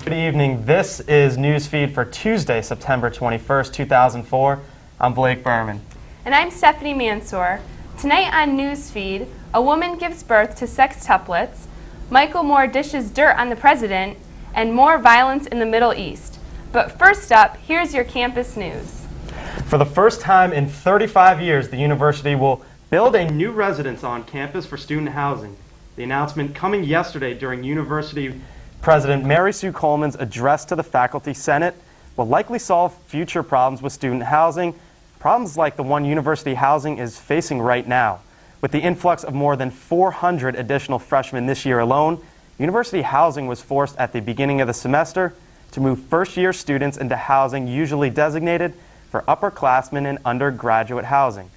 Good evening. This is NewsFeed for Tuesday, September 21st, 2004. I'm Blake Berman. And I'm Stephanie Mansour. Tonight on NewsFeed, a woman gives birth to sextuplets, Michael Moore dishes dirt on the president, and more violence in the Middle East. But first up, here's your campus news. For the first time in 35 years, the university will build a new residence on campus for student housing. The announcement coming yesterday during University President Mary Sue Coleman's address to the Faculty Senate will likely solve future problems with student housing, problems like the one university housing is facing right now. With the influx of more than 400 additional freshmen this year alone, university housing was forced at the beginning of the semester to move first-year students into housing usually designated for upperclassmen and undergraduate housing.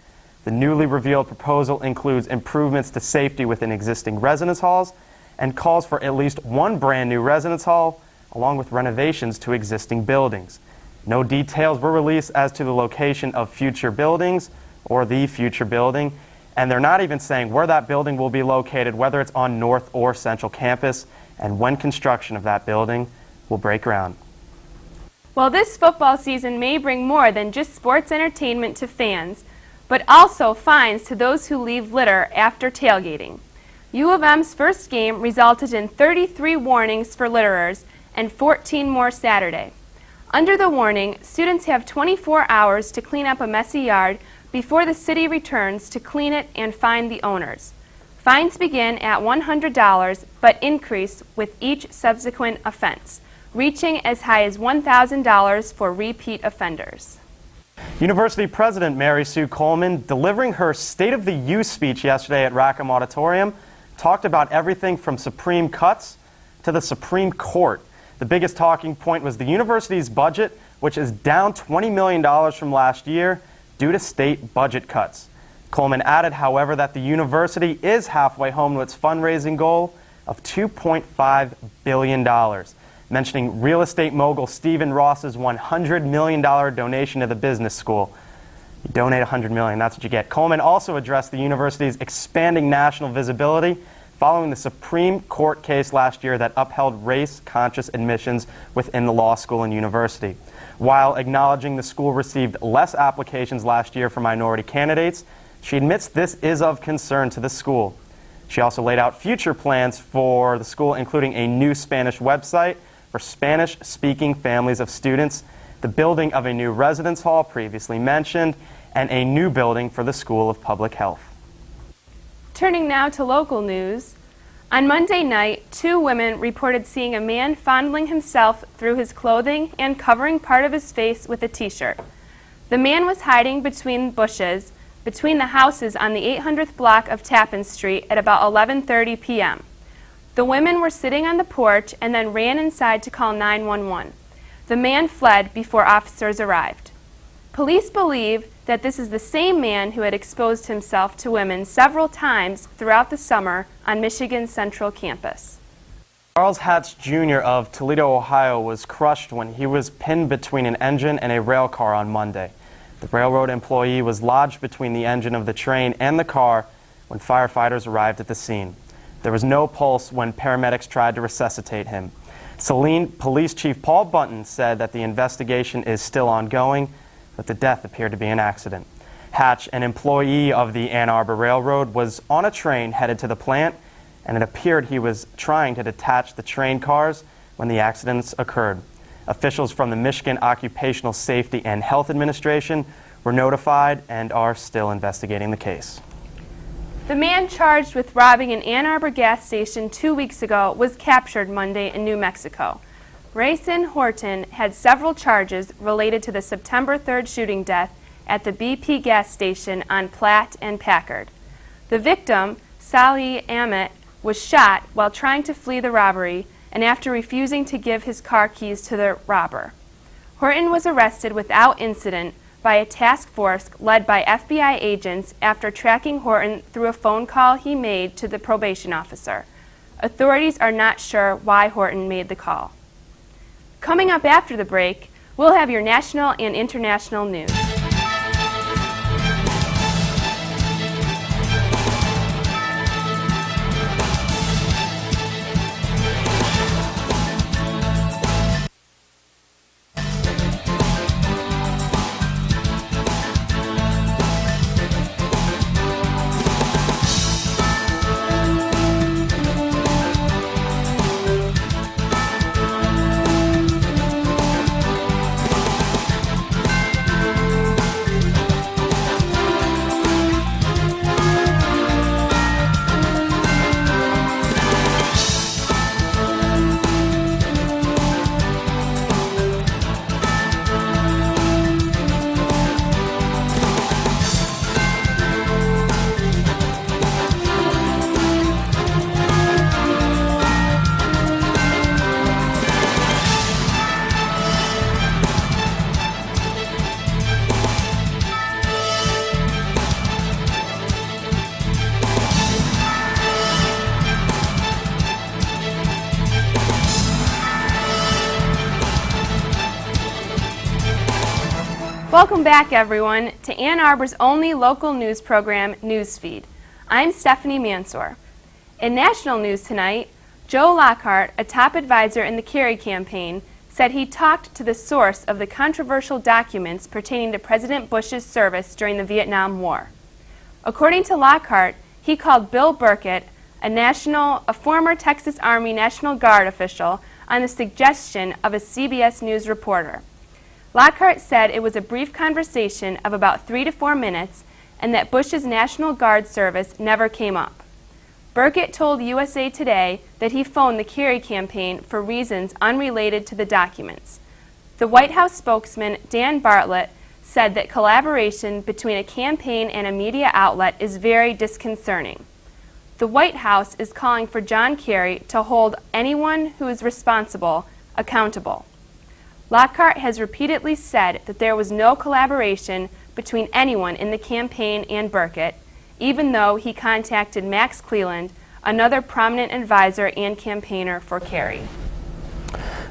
The newly revealed proposal includes improvements to safety within existing residence halls and calls for at least one brand new residence hall, along with renovations to existing buildings. No details were released as to the location of future buildings or the future building, and they're not even saying where that building will be located, whether it's on North or Central campus, and when construction of that building will break ground. Well, this football season may bring more than just sports entertainment to fans, but also fines to those who leave litter after tailgating. U of M's first game resulted in 33 warnings for litterers and 14 more Saturday. Under the warning, students have 24 hours to clean up a messy yard before the city returns to clean it and fine the owners. Fines begin at $100 but increase with each subsequent offense, reaching as high as $1,000 for repeat offenders. University President Mary Sue Coleman, delivering her State of the U speech yesterday at Rackham Auditorium, talked about everything from Supreme cuts to the Supreme Court. The biggest talking point was the university's budget, which is down $20 million from last year due to state budget cuts. Coleman added, however, that the university is halfway home to its fundraising goal of $2.5 billion, mentioning real estate mogul Stephen Ross's $100 million donation to the business school. You donate $100 million, that's what you get. Coleman also addressed the university's expanding national visibility following the Supreme Court case last year that upheld race-conscious admissions within the law school and university. While acknowledging the school received less applications last year for minority candidates, she admits this is of concern to the school. She also laid out future plans for the school, including a new Spanish website for Spanish-speaking families of students, the building of a new residence hall previously mentioned, and a new building for the School of Public Health. Turning now to local news. On Monday night, 2 women reported seeing a man fondling himself through his clothing and covering part of his face with a t-shirt. The man was hiding between bushes between the houses on the 800th block of Tappan Street at about 11:30 p.m. The women were sitting on the porch and then ran inside to call 911. The man fled before officers arrived. Police believe that this is the same man who had exposed himself to women several times throughout the summer on Michigan's Central campus. Charles Hatch Jr. of Toledo, Ohio, was crushed when he was pinned between an engine and a rail car on Monday. The railroad employee was lodged between the engine of the train and the car when firefighters arrived at the scene. There was no pulse when paramedics tried to resuscitate him. Saline Police Chief Paul Bunton said that the investigation is still ongoing, but the death appeared to be an accident. Hatch, an employee of the Ann Arbor Railroad, was on a train headed to the plant, and it appeared he was trying to detach the train cars when the accidents occurred. Officials from the Michigan Occupational Safety and Health Administration were notified and are still investigating the case. The man charged with robbing an Ann Arbor gas station 2 weeks ago was captured Monday in New Mexico. Rayson Horton had several charges related to the September 3rd shooting death at the BP gas station on Platt and Packard. The victim, Salih Ahmet, was shot while trying to flee the robbery and after refusing to give his car keys to the robber. Horton was arrested without incident by a task force led by FBI agents after tracking Horton through a phone call he made to the probation officer. Authorities are not sure why Horton made the call. Coming up after the break, we'll have your national and international news. Welcome back, everyone, to Ann Arbor's only local news program, NewsFeed. I'm Stephanie Mansour. In national news tonight, Joe Lockhart, a top advisor in the Kerry campaign, said he talked to the source of the controversial documents pertaining to President Bush's service during the Vietnam War. According to Lockhart, he called Bill Burkett, a former Texas Army National Guard official, on the suggestion of a CBS News reporter. Lockhart said it was a brief conversation of about 3 to 4 minutes and that Bush's National Guard service never came up. Burkett told USA Today that he phoned the Kerry campaign for reasons unrelated to the documents. The White House spokesman, Dan Bartlett, said that collaboration between a campaign and a media outlet is very disconcerting. The White House is calling for John Kerry to hold anyone who is responsible accountable. Lockhart has repeatedly said that there was no collaboration between anyone in the campaign and Burkett, even though he contacted Max Cleland, another prominent advisor and campaigner for Kerry.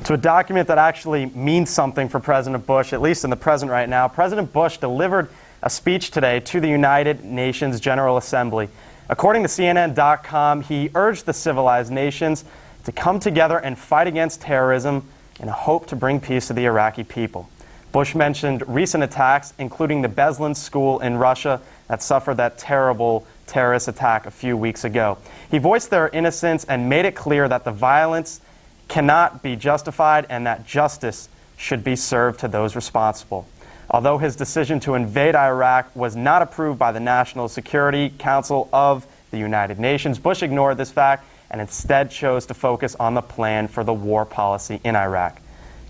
To a document that actually means something for President Bush, at least in the present right now, President Bush delivered a speech today to the United Nations General Assembly. According to CNN.com, he urged the civilized nations to come together and fight against terrorism in a hope to bring peace to the Iraqi people. Bush mentioned recent attacks, including the Beslan school in Russia that suffered that terrible terrorist attack a few weeks ago. He voiced their innocence and made it clear that the violence cannot be justified and that justice should be served to those responsible. Although his decision to invade Iraq was not approved by the National Security Council of the United Nations, Bush ignored this fact and instead chose to focus on the plan for the war policy in Iraq.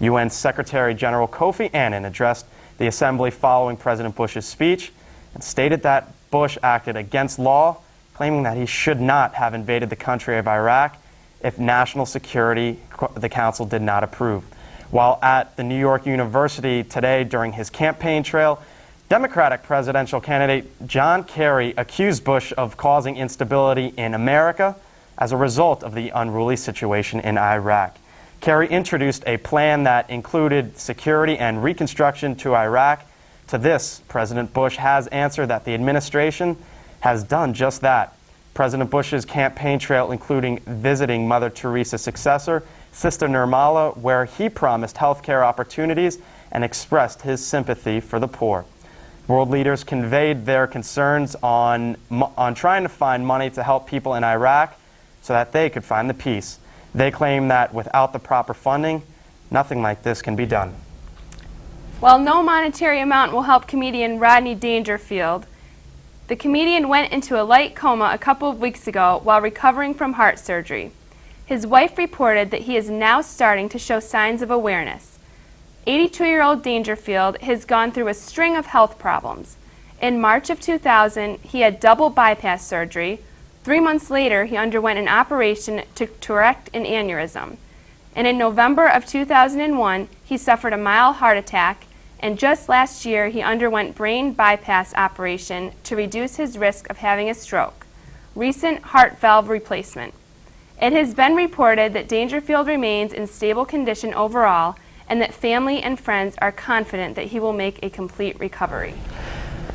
UN Secretary General Kofi Annan addressed the Assembly following President Bush's speech and stated that Bush acted against law, claiming that he should not have invaded the country of Iraq if National Security the Council did not approve. While at the New York University today during his campaign trail, Democratic presidential candidate John Kerry accused Bush of causing instability in America as a result of the unruly situation in Iraq. Kerry introduced a plan that included security and reconstruction to Iraq. To this, President Bush has answered that the administration has done just that. President Bush's campaign trail including visiting Mother Teresa's successor, Sister Nirmala, where he promised health care opportunities and expressed his sympathy for the poor. World leaders conveyed their concerns on trying to find money to help people in Iraq so that they could find the peace. They claim that without the proper funding, nothing like this can be done. While no monetary amount will help comedian Rodney Dangerfield, the comedian went into a light coma a couple of weeks ago while recovering from heart surgery. His wife reported that he is now starting to show signs of awareness. 82-year-old Dangerfield has gone through a string of health problems. In March of 2000, he had double bypass surgery. 3 months later, he underwent an operation to correct an aneurysm. And in November of 2001, he suffered a mild heart attack, and just last year, he underwent brain bypass operation to reduce his risk of having a stroke, recent heart valve replacement. It has been reported that Dangerfield remains in stable condition overall, and that family and friends are confident that he will make a complete recovery.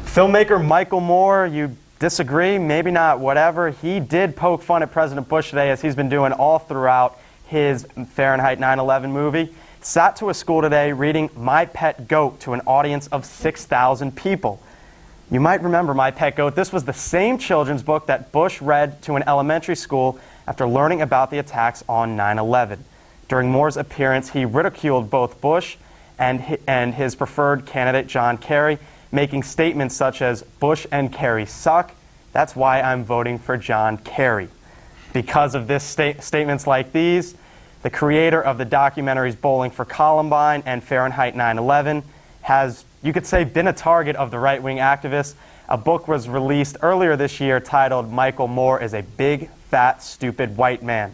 Filmmaker Michael Moore, you disagree, maybe not, whatever. He did poke fun at President Bush today, as he's been doing all throughout his Fahrenheit 9/11 movie. Sat to a school today reading My Pet Goat to an audience of 6,000 people. You might remember My Pet Goat. This was the same children's book that Bush read to an elementary school after learning about the attacks on 9/11. During Moore's appearance, he ridiculed both Bush and his preferred candidate, John Kerry, making statements such as, "Bush and Kerry suck. That's why I'm voting for John Kerry." Because of this statements like these, the creator of the documentaries Bowling for Columbine and Fahrenheit 9/11 has, you could say, been a target of the right-wing activists. A book was released earlier this year titled Michael Moore is a Big, Fat, Stupid White Man.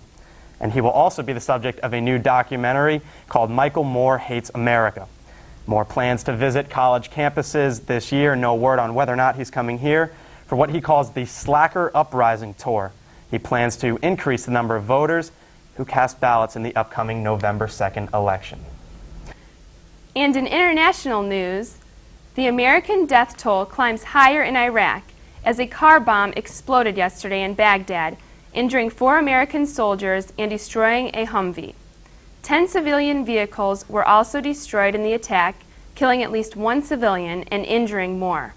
And he will also be the subject of a new documentary called Michael Moore Hates America. Moore plans to visit college campuses this year. No word on whether or not he's coming here for what he calls the Slacker Uprising Tour. He plans to increase the number of voters who cast ballots in the upcoming November 2nd election. And in international news, The American death toll climbs higher in Iraq as a car bomb exploded yesterday in Baghdad, injuring 4 American soldiers and destroying a Humvee. 10 civilian vehicles were also destroyed in the attack, killing at least 1 civilian and injuring more.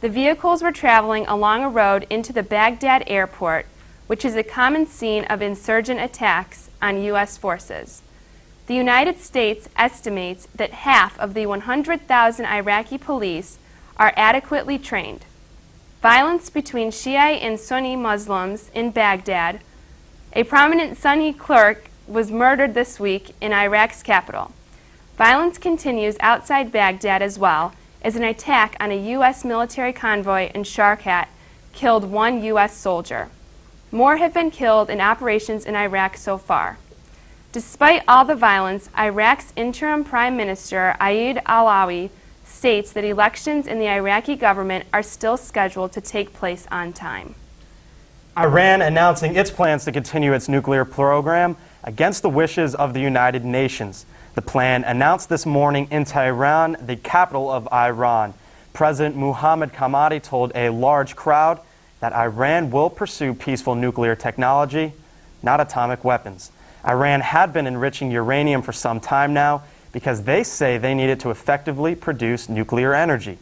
The vehicles were traveling along a road into the Baghdad airport, which is a common scene of insurgent attacks on U.S. forces. The United States estimates that half of the 100,000 Iraqi police are adequately trained. Violence between Shia and Sunni Muslims in Baghdad. A prominent Sunni clerk was murdered this week in Iraq's capital. Violence continues outside Baghdad as well, as an attack on a U.S. military convoy in Sharqat killed 1 U.S. soldier. More have been killed in operations in Iraq so far. Despite all the violence, Iraq's interim Prime Minister Aid Alawi states that elections in the Iraqi government are still scheduled to take place on time. Iran announcing its plans to continue its nuclear program against the wishes of the United Nations. The plan announced this morning in Tehran, the capital of Iran. President Mohammad Khamenei told a large crowd that Iran will pursue peaceful nuclear technology, not atomic weapons. Iran had been enriching uranium for some time now because they say they need it to effectively produce nuclear energy.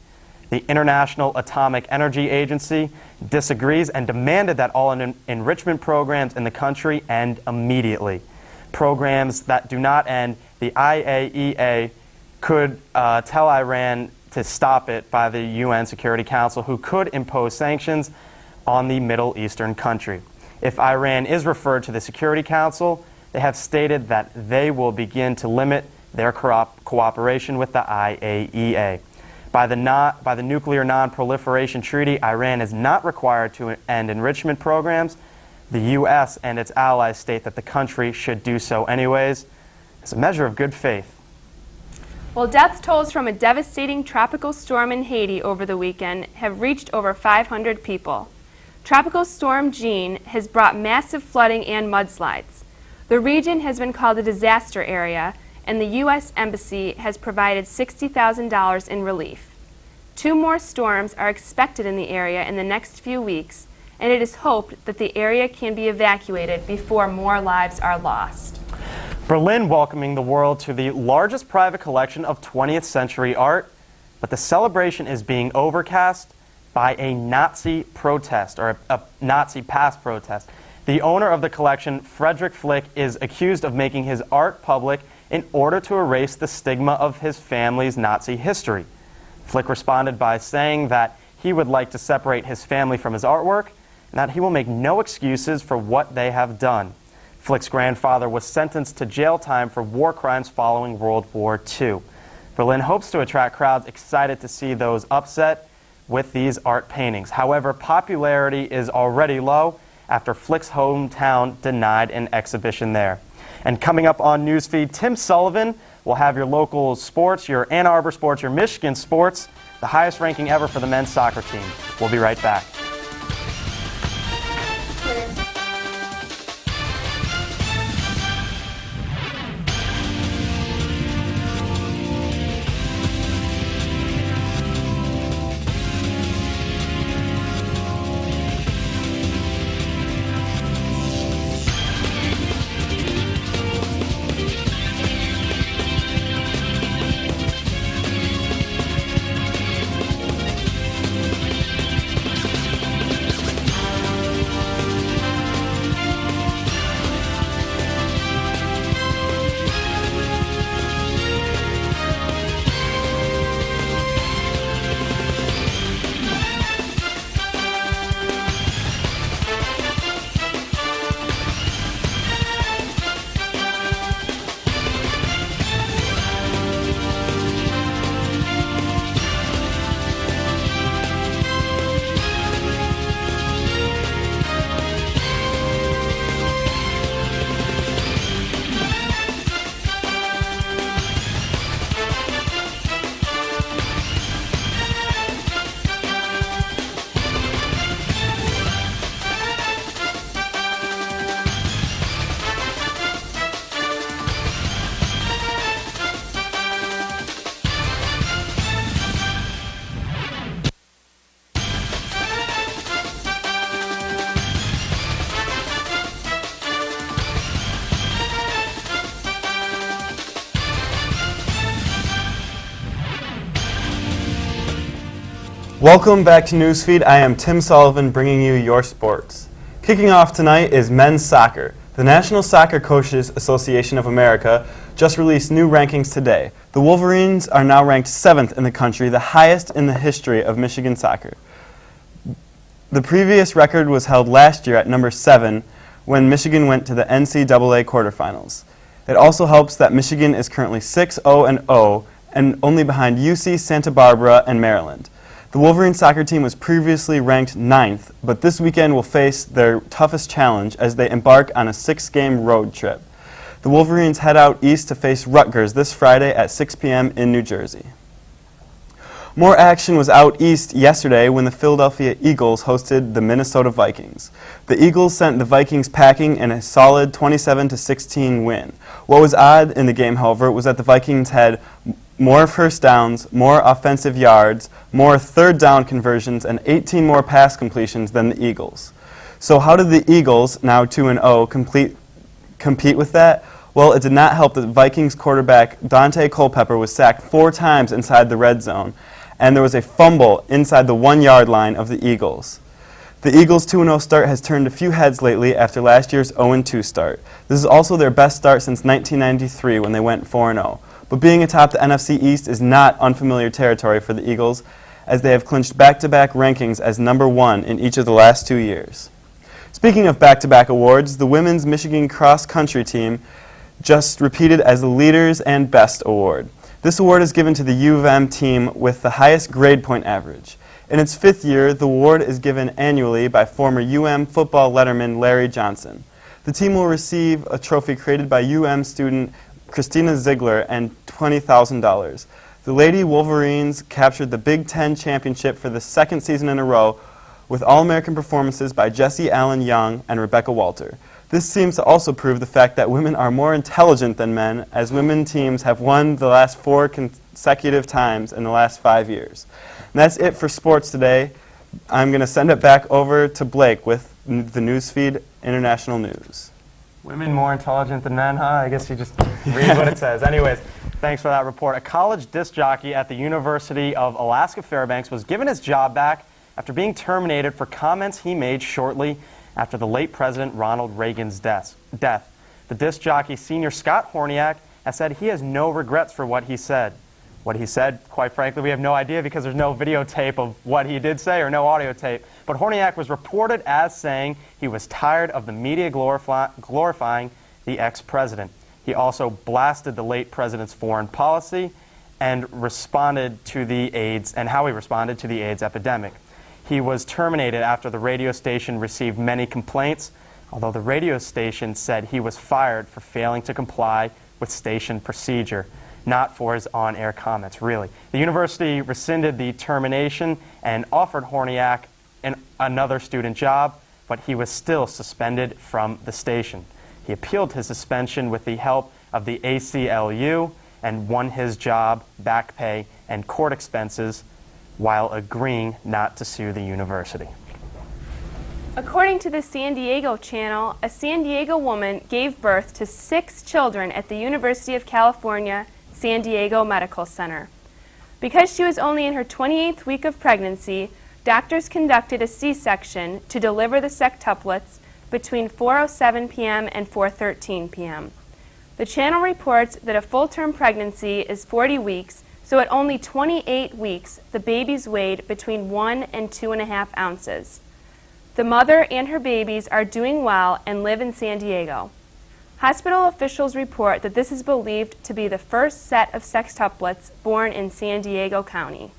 The International Atomic Energy Agency disagrees and demanded that all enrichment programs in the country end immediately. Programs that do not end, the IAEA could tell Iran to stop it by the UN Security Council, who could impose sanctions on the Middle Eastern country. If Iran is referred to the Security Council, they have stated that they will begin to limit their cooperation with the IAEA. By the Nuclear Non-Proliferation Treaty, Iran is not required to end enrichment programs. The U.S. and its allies state that the country should do so anyways. It's a measure of good faith. Well, death tolls from a devastating tropical storm in Haiti over the weekend have reached over 500 people. Tropical Storm Jean has brought massive flooding and mudslides. The region has been called a disaster area, and the U.S. Embassy has provided $60,000 in relief. 2 more storms are expected in the area in the next few weeks, and it is hoped that the area can be evacuated before more lives are lost. Berlin welcoming the world to the largest private collection of 20th century art, but the celebration is being overcast by a Nazi protest, or a Nazi past protest. The owner of the collection, Friedrich Flick, is accused of making his art public in order to erase the stigma of his family's Nazi history. Flick responded by saying that he would like to separate his family from his artwork and that he will make no excuses for what they have done. Flick's grandfather was sentenced to jail time for war crimes following World War II. Berlin hopes to attract crowds excited to see those upset with these art paintings. However, popularity is already low after Flick's hometown denied an exhibition there. And coming up on NewsFeed, Tim Sullivan will have your local sports, your Ann Arbor sports, your Michigan sports, the highest ranking ever for the men's soccer team. We'll be right back. Welcome back to NewsFeed. I am Tim Sullivan bringing you your sports. Kicking off tonight is men's soccer. The National Soccer Coaches Association of America just released new rankings today. The Wolverines are now ranked 7th in the country, the highest in the history of Michigan soccer. The previous record was held last year at number 7 when Michigan went to the NCAA quarterfinals. It also helps that Michigan is currently 6-0-0 and only behind UC Santa Barbara and Maryland. The Wolverine soccer team was previously ranked 9th, but this weekend will face their toughest challenge as they embark on a 6-game road trip. The Wolverines head out east to face Rutgers this Friday at 6 p.m. in New Jersey. More action was out east yesterday when the Philadelphia Eagles hosted the Minnesota Vikings. The Eagles sent the Vikings packing in a solid 27-16 win. What was odd in the game, however, was that the Vikings had more first downs, more offensive yards, more third down conversions, and 18 more pass completions than the Eagles. So how did the Eagles, now 2-0, compete with that? Well, it did not help that Vikings quarterback Dante Culpepper was sacked 4 times inside the red zone, and there was a fumble inside the 1-yard line of the Eagles. The Eagles' 2-0 start has turned a few heads lately after last year's 0-2 start. This is also their best start since 1993 when they went 4-0. But being atop the NFC East is not unfamiliar territory for the Eagles, as they have clinched back-to-back rankings as number 1 in each of the last 2 years. Speaking of back-to-back awards, the women's Michigan cross-country team just repeated as the Leaders and Best Award. This award is given to the U of M team with the highest grade point average. In its 5th year, the award is given annually by former UM football letterman Larry Johnson. The team will receive a trophy created by UM student Christina Ziegler and $20,000. The Lady Wolverines captured the Big Ten championship for the 2nd season in a row with All-American performances by Jessie Allen Young and Rebecca Walter. This seems to also prove the fact that women are more intelligent than men, as women teams have won the last 4 consecutive times in the last 5 years. And that's it for sports today. I'm going to send it back over to Blake with the NewsFeed International News. Women more intelligent than men, huh? I guess you just read what it says. Anyways, thanks for that report. A college disc jockey at the University of Alaska Fairbanks was given his job back after being terminated for comments he made shortly after the late President Ronald Reagan's death. The disc jockey, senior Scott Horniak, has said he has no regrets for what he said. What he said, quite frankly, we have no idea because there's no videotape of what he did say or no audio tape. But Horniak was reported as saying he was tired of the media glorifying the ex-president. He also blasted the late president's foreign policy and responded to the AIDS and how he responded to the AIDS epidemic. He was terminated after the radio station received many complaints, although the radio station said he was fired for failing to comply with station procedure, not for his on-air comments, really. The university rescinded the termination and offered Horniak another student job, but he was still suspended from the station. He appealed his suspension with the help of the ACLU and won his job, back pay, and court expenses while agreeing not to sue the university. According to the San Diego Channel, a San Diego woman gave birth to 6 children at the University of California, San Diego Medical Center. Because she was only in her 28th week of pregnancy, doctors conducted a C-section to deliver the sextuplets between 4:07 p.m. and 4:13 p.m. The channel reports that a full-term pregnancy is 40 weeks, so at only 28 weeks, the babies weighed between 1 and 2.5 ounces. The mother and her babies are doing well and live in San Diego. Hospital officials report that this is believed to be the first set of sextuplets born in San Diego County.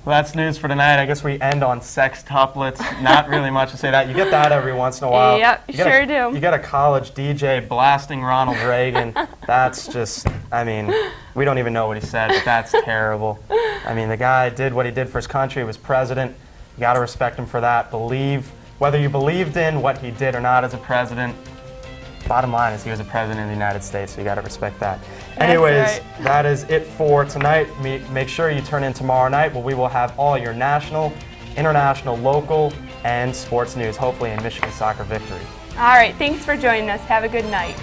Well, that's news for tonight. I guess we end on sextuplets. Not really much to say that. You get that every once in a while. Yep, sure do. You get a college DJ blasting Ronald Reagan. That's just, I mean, we don't even know what he said, but that's terrible. I mean, the guy did what he did for his country. He was president. You got to respect him for that. Whether you believed in what he did or not as a president, bottom line is he was a president of the United States, so you got to respect that. Anyways, right. That is it for tonight. Make sure you turn in tomorrow night where we will have all your national, international, local, and sports news, hopefully in Michigan soccer victory. All right, thanks for joining us. Have a good night.